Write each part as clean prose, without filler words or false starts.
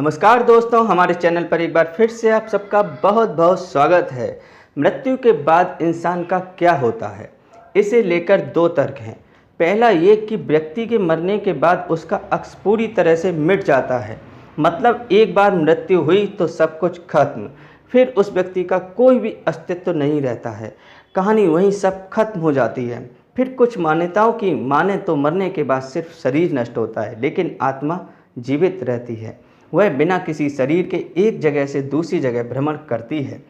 नमस्कार दोस्तों, हमारे चैनल पर एक बार फिर से आप सबका बहुत बहुत स्वागत है। मृत्यु के बाद इंसान का क्या होता है, इसे लेकर दो तर्क हैं। पहला ये कि व्यक्ति के मरने के बाद उसका अक्स पूरी तरह से मिट जाता है, मतलब एक बार मृत्यु हुई तो सब कुछ खत्म, फिर उस व्यक्ति का कोई भी अस्तित्व नहीं रहता है, कहानी वहीं सब खत्म हो जाती है। फिर कुछ मान्यताओं की माने तो मरने के बाद सिर्फ शरीर नष्ट होता है, लेकिन आत्मा जीवित रहती है। वह बिना किसी शरीर के एक जगह से दूसरी जगह भ्रमण करती है।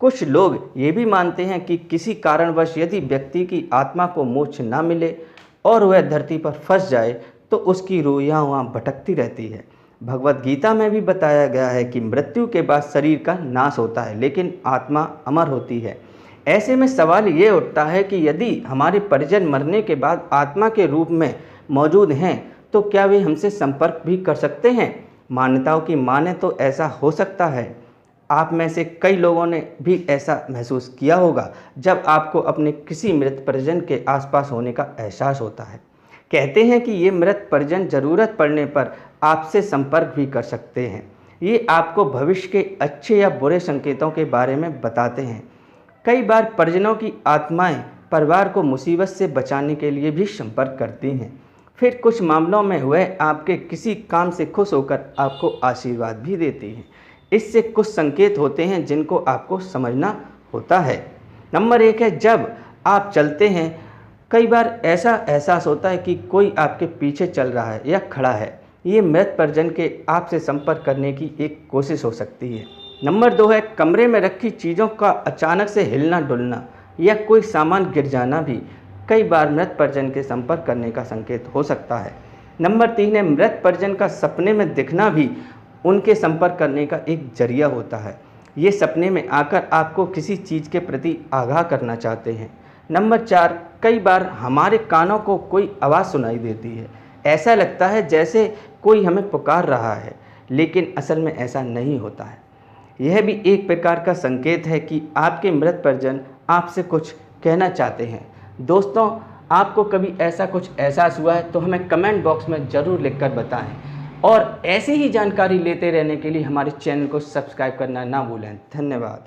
कुछ लोग ये भी मानते हैं कि किसी कारणवश यदि व्यक्ति की आत्मा को मोक्ष न मिले और वह धरती पर फंस जाए तो उसकी रूह यहाँ वहाँ भटकती रहती है। भगवत गीता में भी बताया गया है कि मृत्यु के बाद शरीर का नाश होता है, लेकिन आत्मा अमर होती है। ऐसे में सवाल ये उठता है कि यदि हमारे परिजन मरने के बाद आत्मा के रूप में मौजूद हैं तो क्या वे हमसे संपर्क भी कर सकते हैं? मान्यताओं की माने तो ऐसा हो सकता है। आप में से कई लोगों ने भी ऐसा महसूस किया होगा जब आपको अपने किसी मृत परिजन के आसपास होने का एहसास होता है। कहते हैं कि ये मृत परिजन ज़रूरत पड़ने पर आपसे संपर्क भी कर सकते हैं। ये आपको भविष्य के अच्छे या बुरे संकेतों के बारे में बताते हैं। कई बार परिजनों की आत्माएं परिवार को मुसीबत से बचाने के लिए भी संपर्क करती हैं। फिर कुछ मामलों में वह आपके किसी काम से खुश होकर आपको आशीर्वाद भी देती हैं। इससे कुछ संकेत होते हैं जिनको आपको समझना होता है। नंबर 1 है, जब आप चलते हैं कई बार ऐसा एहसास होता है कि कोई आपके पीछे चल रहा है या खड़ा है। ये मृत परिजन के आपसे संपर्क करने की एक कोशिश हो सकती है। नंबर 2 है, कमरे में रखी चीज़ों का अचानक से हिलना डुलना या कोई सामान गिर जाना भी कई बार मृत परिजन के संपर्क करने का संकेत हो सकता है। नंबर 3 है, मृत परिजन का सपने में दिखना भी उनके संपर्क करने का एक जरिया होता है। ये सपने में आकर आपको किसी चीज़ के प्रति आगाह करना चाहते हैं। नंबर 4, कई बार हमारे कानों को कोई आवाज़ सुनाई देती है। ऐसा लगता है जैसे कोई हमें पुकार रहा है, लेकिन असल में ऐसा नहीं होता है। यह भी एक प्रकार का संकेत है कि आपके मृत परिजन आपसे कुछ कहना चाहते हैं। दोस्तों, आपको कभी ऐसा कुछ एहसास हुआ है तो हमें कमेंट बॉक्स में ज़रूर लिखकर बताएं और ऐसी ही जानकारी लेते रहने के लिए हमारे चैनल को सब्सक्राइब करना ना भूलें। धन्यवाद।